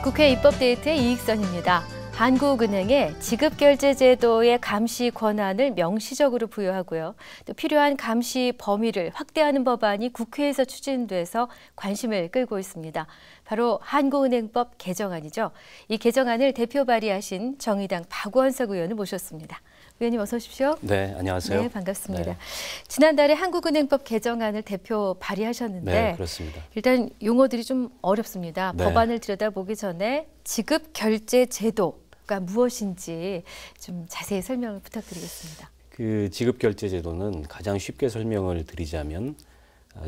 국회 입법데이트의 이익선입니다. 한국은행에 지급결제제도의 감시 권한을 명시적으로 부여하고요. 또 필요한 감시 범위를 확대하는 법안이 국회에서 추진돼서 관심을 끌고 있습니다. 바로 한국은행법 개정안이죠. 이 개정안을 대표 발의하신 정의당 박원석 의원을 모셨습니다. 의원님 어서 오십시오. 네, 안녕하세요. 네, 반갑습니다. 네. 지난달에 한국은행법 개정안을 대표 발의하셨는데 네, 그렇습니다. 일단 용어들이 좀 어렵습니다. 네. 법안을 들여다보기 전에 지급결제제도가 무엇인지 좀 자세히 설명을 부탁드리겠습니다. 그 지급결제제도는 가장 쉽게 설명을 드리자면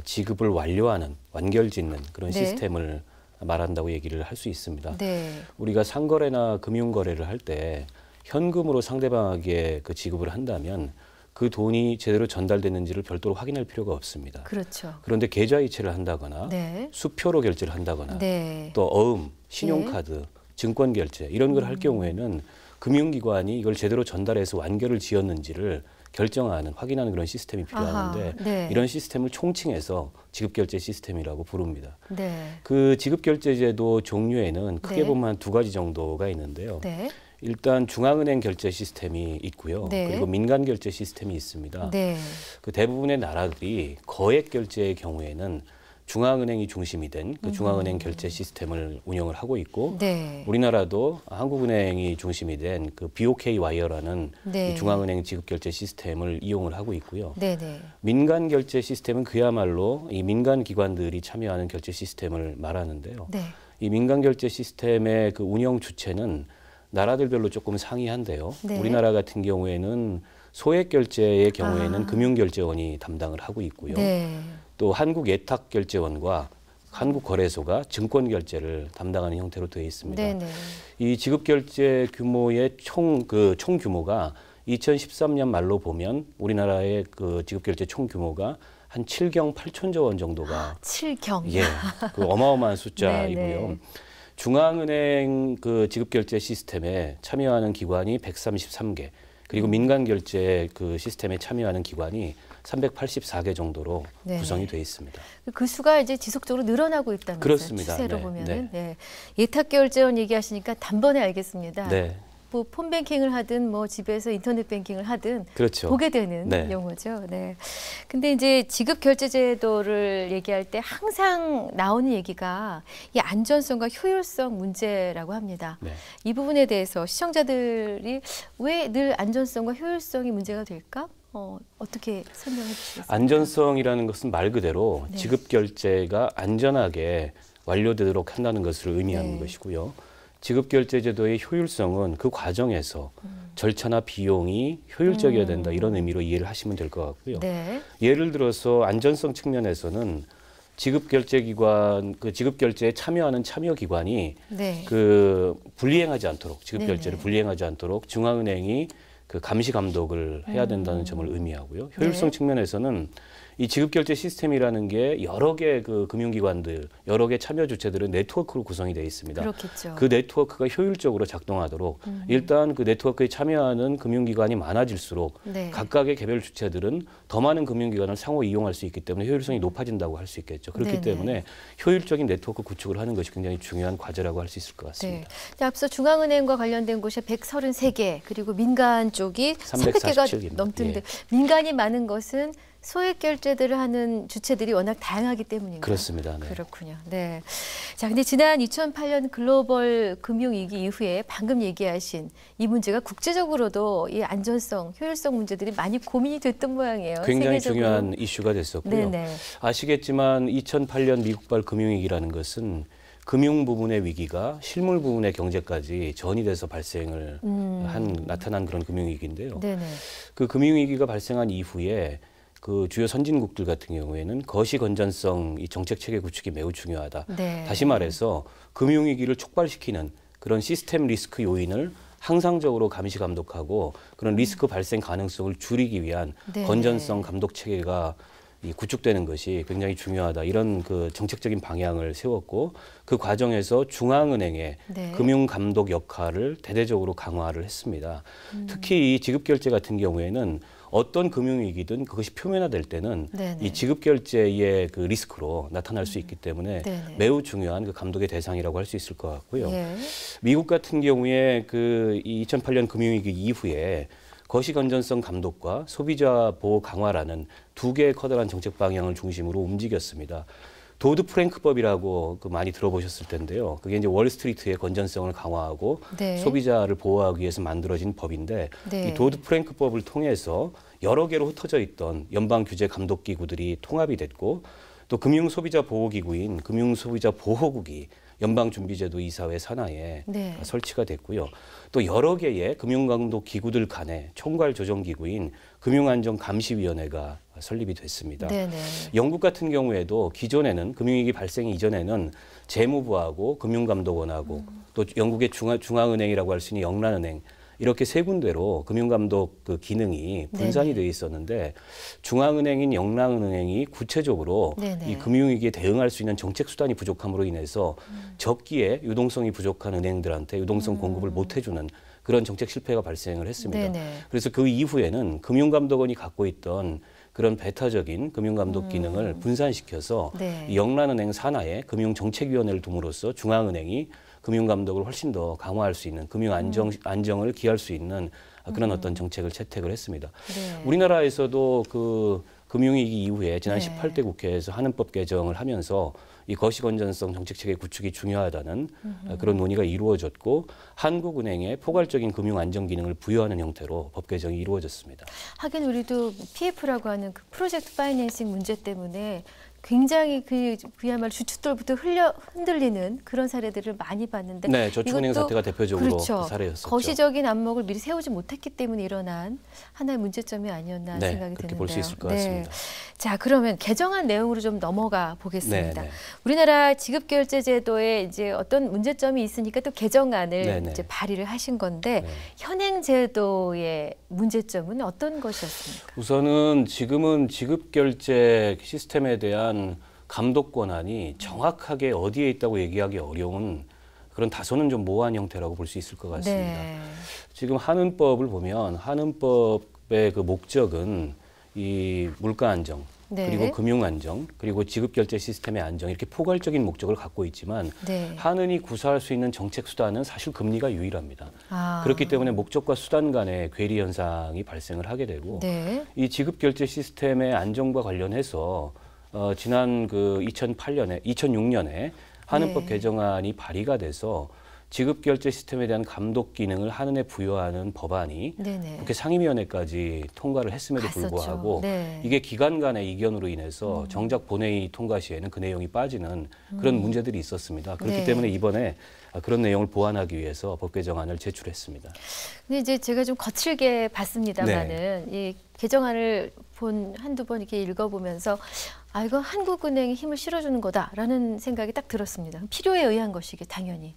지급을 완료하는, 완결짓는 그런 네. 시스템을 말한다고 얘기를 할 수 있습니다. 네. 우리가 상거래나 금융거래를 할 때 현금으로 상대방에게 그 지급을 한다면 그 돈이 제대로 전달됐는지를 별도로 확인할 필요가 없습니다. 그렇죠. 그런데 계좌이체를 한다거나 네. 수표로 결제를 한다거나 네. 또 어음, 신용카드, 증권 결제 이런 걸 할 경우에는 금융기관이 이걸 제대로 전달해서 완결을 지었는지를 결정하는, 확인하는 그런 시스템이 필요한데 아하, 네. 이런 시스템을 총칭해서 지급결제 시스템이라고 부릅니다. 네. 그 지급결제제도 종류에는 크게 네. 보면 한 두 가지 정도가 있는데요. 네. 일단 중앙은행 결제 시스템이 있고요. 네. 그리고 민간 결제 시스템이 있습니다. 네. 그 대부분의 나라들이 거액 결제의 경우에는 중앙은행이 중심이 된 그 중앙은행 결제 시스템을 운영을 하고 있고 네. 우리나라도 한국은행이 중심이 된 그 BOK 와이어라는 네. 이 중앙은행 지급결제 시스템을 이용을 하고 있고요. 네. 네. 민간 결제 시스템은 그야말로 이 민간 기관들이 참여하는 결제 시스템을 말하는데요. 네. 이 민간 결제 시스템의 그 운영 주체는 나라들별로 조금 상이한데요. 네. 우리나라 같은 경우에는 소액 결제의 경우에는 금융결제원이 담당을 하고 있고요. 네. 또 한국예탁결제원과 한국거래소가 증권결제를 담당하는 형태로 되어 있습니다. 네. 네. 이 지급결제 규모의 총 규모가 2013년 말로 보면 우리나라의 그 지급결제 총 규모가 한 7경 8천조 원 정도가 7경. 예, 그 어마어마한 숫자이고요. 네. 중앙은행 그 지급결제 시스템에 참여하는 기관이 133개, 그리고 민간 결제 그 시스템에 참여하는 기관이 384개 정도로 네. 구성이 되어 있습니다. 그 수가 이제 지속적으로 늘어나고 있다는 그렇습니다. 추세로 네, 보면은 예탁결제원 얘기하시니까 단번에 알겠습니다. 네, 뭐 폰뱅킹을 하든 뭐 집에서 인터넷 뱅킹을 하든 그렇죠. 보게 되는 네. 용어죠. 네. 근데 이제 지급결제제도를 얘기할 때 항상 나오는 얘기가 이 안전성과 효율성 문제라고 합니다. 네. 이 부분에 대해서 시청자들이 왜 늘 안전성과 효율성이 문제가 될까? 어떻게 설명해 주시겠습니까? 안전성이라는 것은 말 그대로 네. 지급결제가 안전하게 완료되도록 한다는 것을 의미하는 네. 것이고요. 지급결제제도의 효율성은 그 과정에서 절차나 비용이 효율적이어야 된다, 이런 의미로 이해를 하시면 될 것 같고요. 네. 예를 들어서 안전성 측면에서는 지급결제기관, 그 지급결제에 참여하는 참여기관이 네. 그 불이행하지 않도록, 지급결제를 네네. 불이행하지 않도록 중앙은행이 그 감시 감독을 해야 된다는 점을 의미하고요. 효율성 네. 측면에서는 이 지급결제 시스템이라는 게 여러 개 그 금융기관들, 여러 개 참여 주체들은 네트워크로 구성이 되어 있습니다. 그렇겠죠. 그 네트워크가 효율적으로 작동하도록 일단 그 네트워크에 참여하는 금융기관이 많아질수록 네. 각각의 개별 주체들은 더 많은 금융기관을 상호 이용할 수 있기 때문에 효율성이 높아진다고 할 수 있겠죠. 그렇기 네네. 때문에 효율적인 네트워크 구축을 하는 것이 굉장히 중요한 과제라고 할 수 있을 것 네. 같습니다. 앞서 중앙은행과 관련된 곳이 133개, 그리고 민간 쪽이 300개가 347 개입니다. 넘던데 예. 민간이 많은 것은 소액 결제들을 하는 주체들이 워낙 다양하기 때문인가요? 그렇습니다. 네. 그렇군요. 네. 자, 근데 지난 2008년 글로벌 금융위기 이후에 방금 얘기하신 이 문제가 국제적으로도 이 안전성, 효율성 문제들이 많이 고민이 됐던 모양이에요. 굉장히 세계적으로. 중요한 이슈가 됐었고요. 네네. 아시겠지만 2008년 미국발 금융위기라는 것은 금융 부분의 위기가 실물 부분의 경제까지 전이 돼서 발생을 나타난 그런 금융위기인데요. 네네. 그 금융위기가 발생한 이후에 그 주요 선진국들 같은 경우에는 거시 건전성 이 정책 체계 구축이 매우 중요하다. 네. 다시 말해서 금융위기를 촉발시키는 그런 시스템 리스크 요인을 항상적으로 감시 감독하고 그런 리스크 발생 가능성을 줄이기 위한 네. 건전성 감독 체계가 이 구축되는 것이 굉장히 중요하다. 이런 그 정책적인 방향을 세웠고 그 과정에서 중앙은행의 네. 금융감독 역할을 대대적으로 강화를 했습니다. 특히 이 지급결제 같은 경우에는 어떤 금융위기든 그것이 표면화될 때는 네네. 이 지급결제의 그 리스크로 나타날 수 있기 때문에 네네. 매우 중요한 그 감독의 대상이라고 할 수 있을 것 같고요. 예. 미국 같은 경우에 그 2008년 금융위기 이후에 거시 건전성 감독과 소비자 보호 강화라는 두 개의 커다란 정책 방향을 중심으로 움직였습니다. 도드 프랭크법이라고 그 많이 들어보셨을 텐데요. 그게 이제 월스트리트의 건전성을 강화하고 네. 소비자를 보호하기 위해서 만들어진 법인데 네. 이 도드 프랭크법을 통해서 여러 개로 흩어져 있던 연방 규제 감독 기구들이 통합이 됐고 또 금융 소비자 보호 기구인 금융 소비자 보호국이 연방준비제도 이사회 산하에 네. 설치가 됐고요. 또 여러 개의 금융감독 기구들 간의 총괄 조정 기구인 금융안전감시위원회가 설립이 됐습니다. 네네. 영국 같은 경우에도 기존에는 금융위기 발생 이전에는 재무부하고 금융감독원하고 또 영국의 중앙은행이라고 할 수 있는 영란은행 이렇게 세 군데로 금융감독 그 기능이 분산이 되어 있었는데 중앙은행인 영란은행이 구체적으로 네네. 이 금융위기에 대응할 수 있는 정책 수단이 부족함으로 인해서 적기에 유동성이 부족한 은행들한테 유동성 공급을 못 해주는 그런 정책 실패가 발생을 했습니다. 네네. 그래서 그 이후에는 금융감독원이 갖고 있던 그런 배타적인 금융감독 기능을 분산시켜서 네. 이 영란은행 산하에 금융정책위원회를 둠으로써 중앙은행이 금융감독을 훨씬 더 강화할 수 있는 금융안정을 기할 수 있는 그런 어떤 정책을 채택을 했습니다. 네. 우리나라에서도 그 금융위기 이후에 지난 네. 18대 국회에서 한은법 개정을 하면서 이 거시건전성 정책체계 구축이 중요하다는 그런 논의가 이루어졌고 한국은행에 포괄적인 금융안정 기능을 부여하는 형태로 법 개정이 이루어졌습니다. 하긴 우리도 PF라고 하는 그 프로젝트 파이낸싱 문제 때문에 굉장히 그야말로 주춧돌부터 흔들리는 그런 사례들을 많이 봤는데 네, 저축은행 이것도 사태가 대표적으로 그렇죠. 그 사례였었죠. 거시적인 안목을 미리 세우지 못했기 때문에 일어난 하나의 문제점이 아니었나 네, 생각이 그렇게 드는데요. 볼 수 있을 것 같습니다. 자, 그러면 개정안 내용으로 좀 넘어가 보겠습니다. 네, 네. 우리나라 지급결제 제도에 이제 어떤 문제점이 있으니까 또 개정안을 네, 네. 이제 발의를 하신 건데 네. 현행 제도의 문제점은 어떤 것이었습니까? 우선은 지금은 지급결제 시스템에 대한 감독 권한이 정확하게 어디에 있다고 얘기하기 어려운 그런 다소는 좀 모호한 형태라고 볼 수 있을 것 같습니다. 네. 지금 한은법을 보면 한은법의 그 목적은 이 물가 안정, 네. 그리고 금융 안정, 그리고 지급결제 시스템의 안정 이렇게 포괄적인 목적을 갖고 있지만 네. 한은이 구사할 수 있는 정책 수단은 사실 금리가 유일합니다. 아. 그렇기 때문에 목적과 수단 간의 괴리 현상이 발생을 하게 되고 네. 이 지급결제 시스템의 안정과 관련해서 지난 그 2006년에 한은법 네. 개정안이 발의가 돼서 지급결제 시스템에 대한 감독 기능을 한은에 부여하는 법안이 네네. 국회 상임위원회까지 통과를 했음에도 갔었죠. 불구하고 네. 이게 기관 간의 이견으로 인해서 정작 본회의 통과 시에는 그 내용이 빠지는 그런 문제들이 있었습니다. 그렇기 네. 때문에 이번에 그런 내용을 보완하기 위해서 법 개정안을 제출했습니다. 근데 이제 제가 좀 거칠게 봤습니다만은 이 개정안을 한두 번 이렇게 읽어보면서 아, 이거 한국은행이 힘을 실어주는 거다라는 생각이 딱 들었습니다. 필요에 의한 것이기 당연히.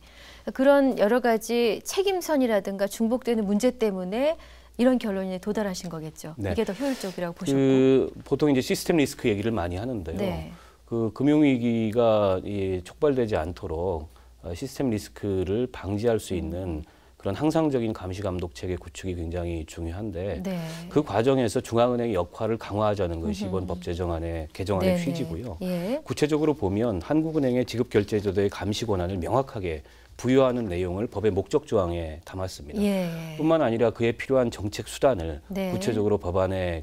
그런 여러 가지 책임선이라든가 중복되는 문제 때문에 이런 결론에 도달하신 거겠죠. 네. 이게 더 효율적이라고 보셨고. 보통 이제 시스템 리스크 얘기를 많이 하는데요. 네. 그 금융위기가 촉발되지 않도록 시스템 리스크를 방지할 수 있는 그런 항상적인 감시 감독 체계 구축이 굉장히 중요한데 네. 그 과정에서 중앙은행의 역할을 강화하자는 것이 이번 법 개정안의 네네. 취지고요. 예. 구체적으로 보면 한국은행의 지급결제제도의 감시 권한을 명확하게 부여하는 내용을 법의 목적 조항에 담았습니다. 예. 뿐만 아니라 그에 필요한 정책 수단을 네. 구체적으로 법안에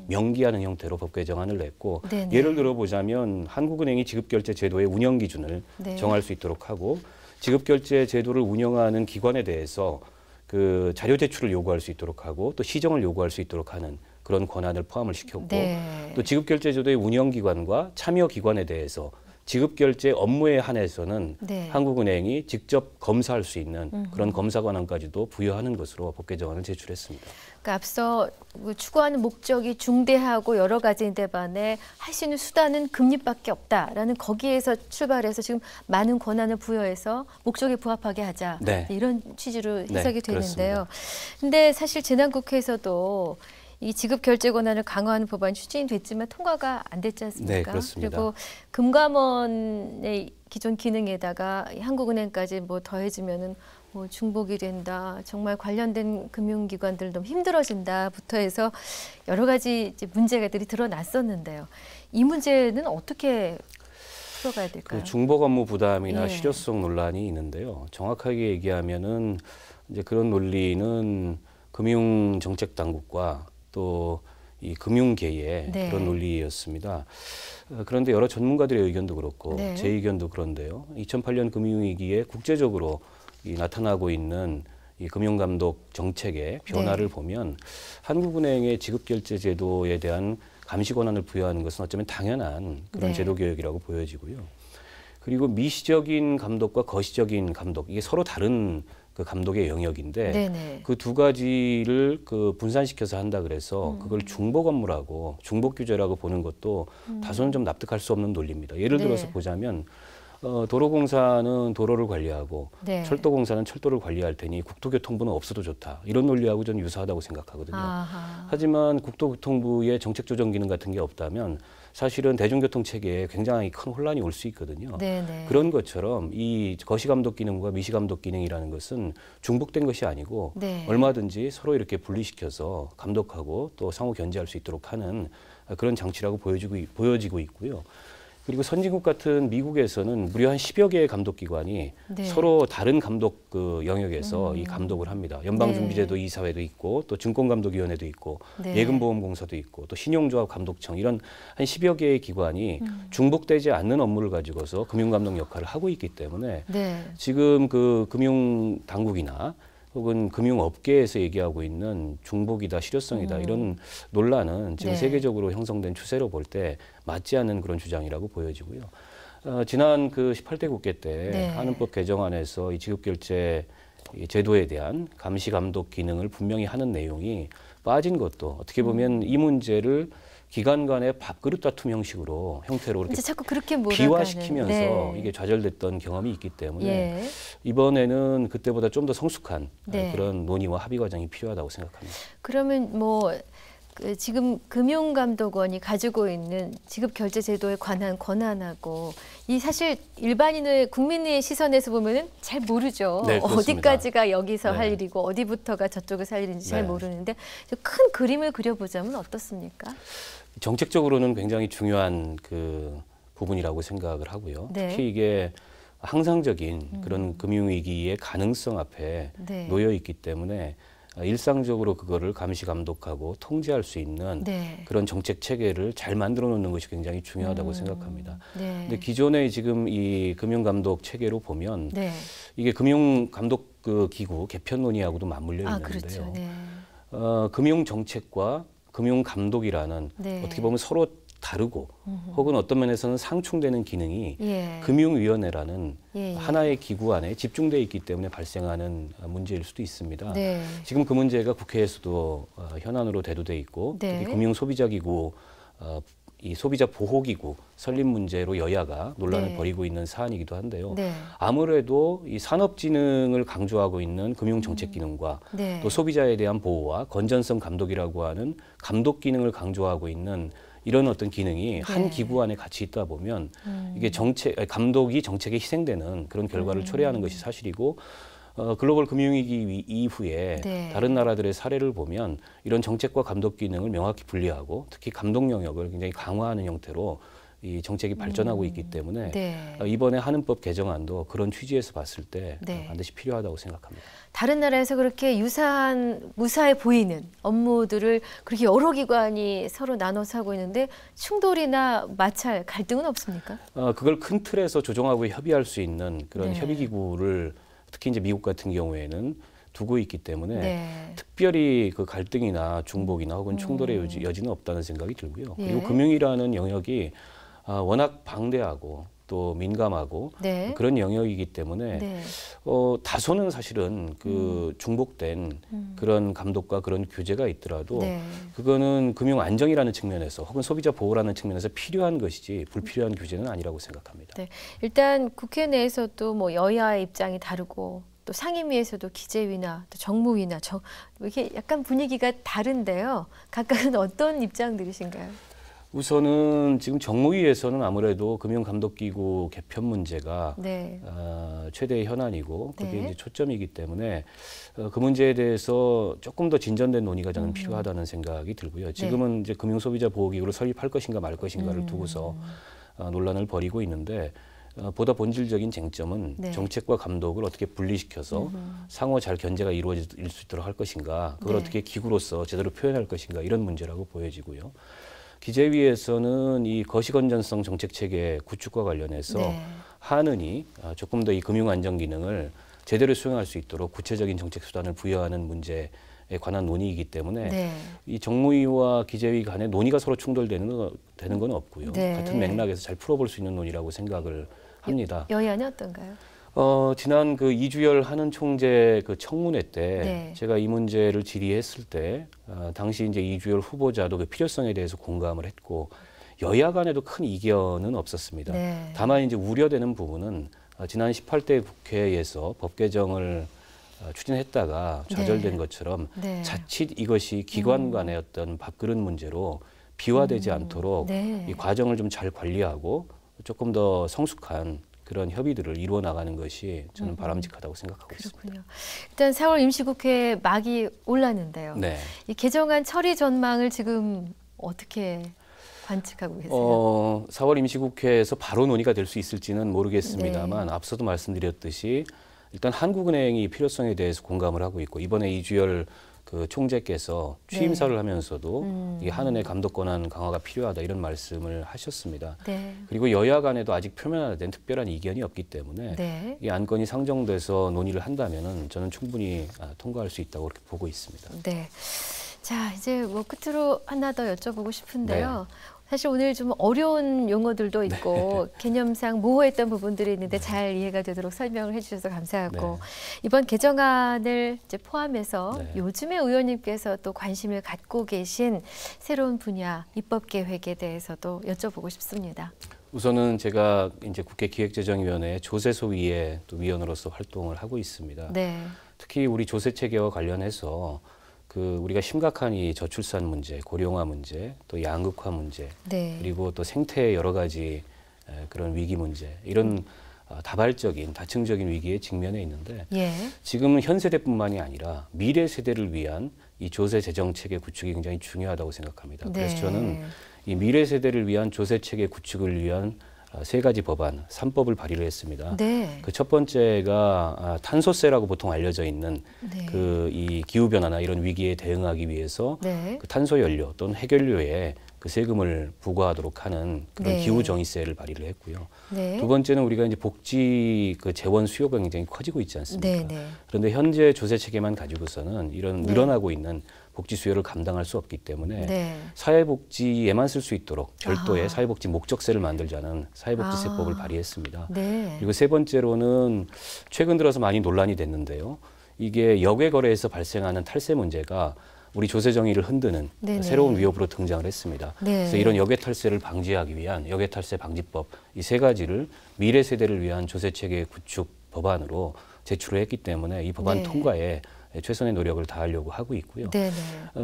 명기하는 형태로 법 개정안을 냈고 네네. 예를 들어보자면 한국은행이 지급결제 제도의 운영 기준을 네. 정할 수 있도록 하고 지급결제 제도를 운영하는 기관에 대해서 그 자료 제출을 요구할 수 있도록 하고 또 시정을 요구할 수 있도록 하는 그런 권한을 포함을 시켰고 네. 또 지급결제 제도의 운영기관과 참여기관에 대해서 지급결제 업무에 한해서는 네. 한국은행이 직접 검사할 수 있는 그런 검사 권한까지도 부여하는 것으로 법 개정안을 제출했습니다. 그러니까 앞서 추구하는 목적이 중대하고 여러 가지인데 반해 할 수 있는 수단은 금리밖에 없다라는 거기에서 출발해서 지금 많은 권한을 부여해서 목적에 부합하게 하자. 네. 이런 취지로 해석이 네, 되는데요. 근데 사실 지난 국회에서도 이 지급 결제 권한을 강화하는 법안이 추진됐지만 통과가 안 됐지 않습니까? 네, 그렇습니다. 그리고 금감원의 기존 기능에다가 한국은행까지 뭐 더해지면은 뭐 중복이 된다. 정말 관련된 금융기관들 너무 힘들어진다부터 해서 여러 가지 이제 문제들이 드러났었는데요. 이 문제는 어떻게 풀어가야 될까요? 그 중복 업무 부담이나 예. 실효성 논란이 있는데요. 정확하게 얘기하면은 이제 그런 논리는 금융정책당국과 또 이 금융계의 네. 그런 논리였습니다. 그런데 여러 전문가들의 의견도 그렇고 네. 제 의견도 그런데요. 2008년 금융위기에 국제적으로 나타나고 있는 이 금융감독 정책의 변화를 네. 보면 한국은행의 지급결제 제도에 대한 감시 권한을 부여하는 것은 어쩌면 당연한 그런 네. 제도 개혁이라고 보여지고요. 그리고 미시적인 감독과 거시적인 감독, 이게 서로 다른 그 감독의 영역인데 네네. 그 두 가지를 그 분산시켜서 한다 그래서 그걸 중복 업무라고 중복 규제라고 보는 것도 다소는 좀 납득할 수 없는 논리입니다. 예를 네. 들어서 보자면 도로공사는 도로를 관리하고 네. 철도공사는 철도를 관리할 테니 국토교통부는 없어도 좋다. 이런 논리하고 저는 유사하다고 생각하거든요. 아하. 하지만 국토교통부의 정책조정 기능 같은 게 없다면 사실은 대중교통 체계에 굉장히 큰 혼란이 올 수 있거든요. 네네. 그런 것처럼 이 거시감독 기능과 미시감독 기능이라는 것은 중복된 것이 아니고 네. 얼마든지 서로 이렇게 분리시켜서 감독하고 또 상호 견제할 수 있도록 하는 그런 장치라고 보여지고 있고요. 그리고 선진국 같은 미국에서는 무려 한 10여 개의 감독기관이 네. 서로 다른 감독 그 영역에서 이 감독을 합니다. 연방준비제도 이사회도 있고 또 증권감독위원회도 있고 네. 예금보험공사도 있고 또 신용조합감독청 이런 한 10여 개의 기관이 중복되지 않는 업무를 가지고서 금융감독 역할을 하고 있기 때문에 네. 지금 그 금융당국이나 혹은 금융업계에서 얘기하고 있는 중복이다, 실효성이다 이런 논란은 지금 네. 세계적으로 형성된 추세로 볼 때 맞지 않는 그런 주장이라고 보여지고요. 지난 그 18대 국회 때 네. 한은법 개정안에서 이 지급결제 제도에 대한 감시 감독 기능을 분명히 하는 내용이 빠진 것도 어떻게 보면 이 문제를 기관 간의 밥그릇 다툼 형식으로 형태로 이렇게 이제 자꾸 그렇게 몰아가는. 비화시키면서 네. 이게 좌절됐던 경험이 있기 때문에 예. 이번에는 그때보다 좀 더 성숙한 네. 그런 논의와 합의 과정이 필요하다고 생각합니다. 그러면 뭐 그 지금 금융감독원이 가지고 있는 지급결제제도에 관한 권한하고 이 사실 일반인의 국민의 시선에서 보면은 잘 모르죠. 네, 그렇습니다. 어디까지가 여기서 네. 할 일이고 어디부터가 저쪽에서 할 일인지 잘 네. 모르는데 큰 그림을 그려보자면 어떻습니까? 정책적으로는 굉장히 중요한 그 부분이라고 생각을 하고요. 네. 특히 이게 항상적인 그런 금융위기의 가능성 앞에 네. 놓여 있기 때문에 일상적으로 그거를 감시 감독하고 통제할 수 있는 네. 그런 정책 체계를 잘 만들어 놓는 것이 굉장히 중요하다고 생각합니다. 네. 근데 기존의 지금 이 금융감독 체계로 보면 네. 이게 금융감독 그 기구 개편 논의하고도 맞물려 아, 있는데요. 그렇죠. 네. 금융정책과 금융감독이라는 네. 어떻게 보면 서로 다르고 혹은 어떤 면에서는 상충되는 기능이 예. 금융위원회라는 예, 예. 하나의 기구 안에 집중되어 있기 때문에 발생하는 문제일 수도 있습니다. 네. 지금 그 문제가 국회에서도 현안으로 대두돼 있고 네. 특히 금융소비자기구 이 소비자 보호기구 설립 문제로 여야가 논란을 네. 벌이고 있는 사안이기도 한데요. 네. 아무래도 이 산업진흥을 강조하고 있는 금융정책기능과 네. 또 소비자에 대한 보호와 건전성 감독이라고 하는 감독 기능을 강조하고 있는 이런 어떤 기능이 한 네. 기구 안에 같이 있다 보면 이게 감독이 정책에 희생되는 그런 결과를 초래하는 것이 사실이고 글로벌 금융위기 이후에 네. 다른 나라들의 사례를 보면 이런 정책과 감독 기능을 명확히 분리하고 특히 감독 영역을 굉장히 강화하는 형태로 이 정책이 발전하고 있기 때문에 네. 이번에 한은법 개정안도 그런 취지에서 봤을 때 네. 반드시 필요하다고 생각합니다. 다른 나라에서 그렇게 무사해 보이는 업무들을 그렇게 여러 기관이 서로 나눠서 하고 있는데 충돌이나 마찰, 갈등은 없습니까? 그걸 큰 틀에서 조정하고 협의할 수 있는 그런 네. 협의기구를 특히 이제 미국 같은 경우에는 두고 있기 때문에 네. 특별히 그 갈등이나 중복이나 혹은 충돌의 여지는 없다는 생각이 들고요. 그리고 예. 금융이라는 영역이 워낙 방대하고 또 민감하고 네. 그런 영역이기 때문에 네. 다소는 사실은 그 중복된 그런 감독과 그런 규제가 있더라도 네. 그거는 금융 안정이라는 측면에서 혹은 소비자 보호라는 측면에서 필요한 것이지 불필요한 규제는 아니라고 생각합니다. 네. 일단 국회 내에서도 뭐 여야의 입장이 다르고 또 상임위에서도 기재위나 또 정무위나 이렇게 약간 분위기가 다른데요. 각각은 어떤 입장들이신가요? 우선은 지금 정무위에서는 아무래도 금융감독기구 개편 문제가 네. 최대의 현안이고 그게 네. 이제 초점이기 때문에 그 문제에 대해서 조금 더 진전된 논의가 저는 필요하다는 생각이 들고요. 지금은 이제 금융소비자보호기구를 설립할 것인가 말 것인가를 두고서 논란을 벌이고 있는데 보다 본질적인 쟁점은 네. 정책과 감독을 어떻게 분리시켜서 상호 잘 견제가 이루어질 수 있도록 할 것인가, 그걸 네. 어떻게 기구로서 제대로 표현할 것인가 이런 문제라고 보여지고요. 기재위에서는 이 거시건전성 정책체계 구축과 관련해서 네. 하느니 조금 더 이 금융안정 기능을 제대로 수행할 수 있도록 구체적인 정책 수단을 부여하는 문제에 관한 논의이기 때문에 네. 이 정무위와 기재위 간에 논의가 서로 충돌되는 건 없고요. 네. 같은 맥락에서 잘 풀어볼 수 있는 논의라고 생각을 합니다. 여야는 어떤가요? 지난 그 이주열 한은 총재 그 청문회 때 네. 제가 이 문제를 질의했을 때 당시 이제 이주열 후보자도 그 필요성에 대해서 공감을 했고 여야 간에도 큰 이견은 없었습니다. 네. 다만 이제 우려되는 부분은 지난 18대 국회에서 법 개정을 추진했다가 좌절된 네. 것처럼 네. 자칫 이것이 기관 간의 어떤 밥그릇 문제로 비화되지 않도록 네. 이 과정을 좀 잘 관리하고 조금 더 성숙한 그런 협의들을 이루어 나가는 것이 저는 바람직하다고 생각하고 그렇군요. 있습니다. 일단 4월 임시국회 막이 올랐는데요. 네. 이 개정안 처리 전망을 지금 어떻게 관측하고 계세요? 4월 임시국회에서 바로 논의가 될 수 있을지는 모르겠습니다만 네. 앞서도 말씀드렸듯이 일단 한국은행이 필요성에 대해서 공감을 하고 있고 이번에 이주열 그 총재께서 취임사를 네. 하면서도 이 한은의 감독 권한 강화가 필요하다 이런 말씀을 하셨습니다. 네. 그리고 여야 간에도 아직 표면화된 특별한 이견이 없기 때문에 네. 이 안건이 상정돼서 논의를 한다면은 저는 충분히 통과할 수 있다고 그렇게 보고 있습니다. 네. 자, 이제 뭐 끝으로 하나 더 여쭤보고 싶은데요. 사실 오늘 좀 어려운 용어들도 있고 개념상 모호했던 부분들이 있는데 잘 이해가 되도록 설명을 해주셔서 감사하고 이번 개정안을 이제 포함해서 요즘에 의원님께서 또 관심을 갖고 계신 새로운 분야 입법 계획에 대해서도 여쭤보고 싶습니다. 우선은 제가 이제 국회 기획재정위원회 조세소위의 또 위원으로서 활동을 하고 있습니다. 네. 특히 우리 조세 체계와 관련해서 그 우리가 심각한 이 저출산 문제, 고령화 문제, 또 양극화 문제, 네. 그리고 또 생태의 여러 가지 그런 위기 문제, 이런 다발적인 다층적인 위기에 직면해 있는데 예. 지금은 현 세대뿐만이 아니라 미래 세대를 위한 이 조세 재정 체계 구축이 굉장히 중요하다고 생각합니다. 그래서 네. 저는 이 미래 세대를 위한 조세 체계 구축을 위한 3가지 법안, 3법을 발의를 했습니다. 네. 그 첫 번째가 탄소세라고 보통 알려져 있는 네. 그 이 기후 변화나 이런 위기에 대응하기 위해서 네. 그 탄소 연료 또는 핵연료에 그 세금을 부과하도록 하는 그런 네. 기후 정의세를 발의를 했고요. 네. 두 번째는 우리가 이제 복지 그 재원 수요가 굉장히 커지고 있지 않습니까? 네. 네. 그런데 현재 조세 체계만 가지고서는 이런 네. 늘어나고 있는 복지 수요를 감당할 수 없기 때문에 네. 사회복지에만 쓸 수 있도록 별도의 아하. 사회복지 목적세를 만들자는 사회복지세법을 발의했습니다. 네. 그리고 세 번째로는 최근 들어서 많이 논란이 됐는데요. 이게 역외 거래에서 발생하는 탈세 문제가 우리 조세 정의를 흔드는 네네. 새로운 위협으로 등장을 했습니다. 네. 그래서 이런 역외 탈세를 방지하기 위한 역외 탈세 방지법 이 3가지를 미래 세대를 위한 조세 체계 구축 법안으로 제출을 했기 때문에 이 법안 네. 통과에 최선의 노력을 다하려고 하고 있고요. 네네.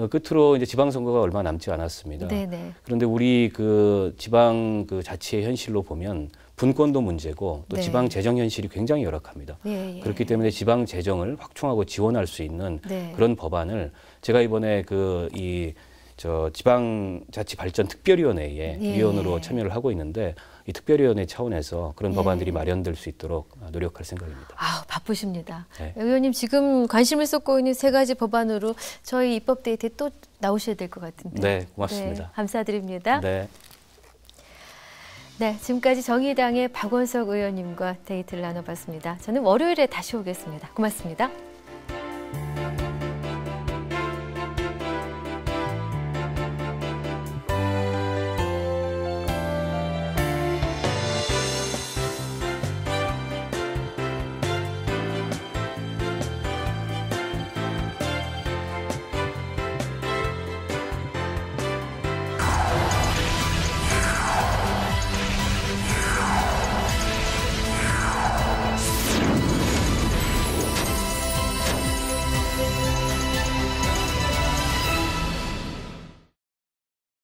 끝으로 이제 지방선거가 얼마 남지 않았습니다. 네네. 그런데 우리 그 지방 그 자치의 현실로 보면 분권도 문제고 또 네. 지방 재정 현실이 굉장히 열악합니다. 예, 예. 그렇기 때문에 지방 재정을 확충하고 지원할 수 있는 네. 그런 법안을 제가 이번에 그 이 저 지방자치발전특별위원회에 예. 위원으로 참여를 하고 있는데 이 특별위원회 차원에서 그런 예. 법안들이 마련될 수 있도록 노력할 생각입니다. 아, 바쁘십니다. 네. 의원님 지금 관심을 쏟고 있는 3가지 법안으로 저희 입법 데이트에 또 나오셔야 될 것 같은데. 네, 고맙습니다. 네, 감사드립니다. 네. 네, 지금까지 정의당의 박원석 의원님과 데이트를 나눠봤습니다. 저는 월요일에 다시 오겠습니다. 고맙습니다.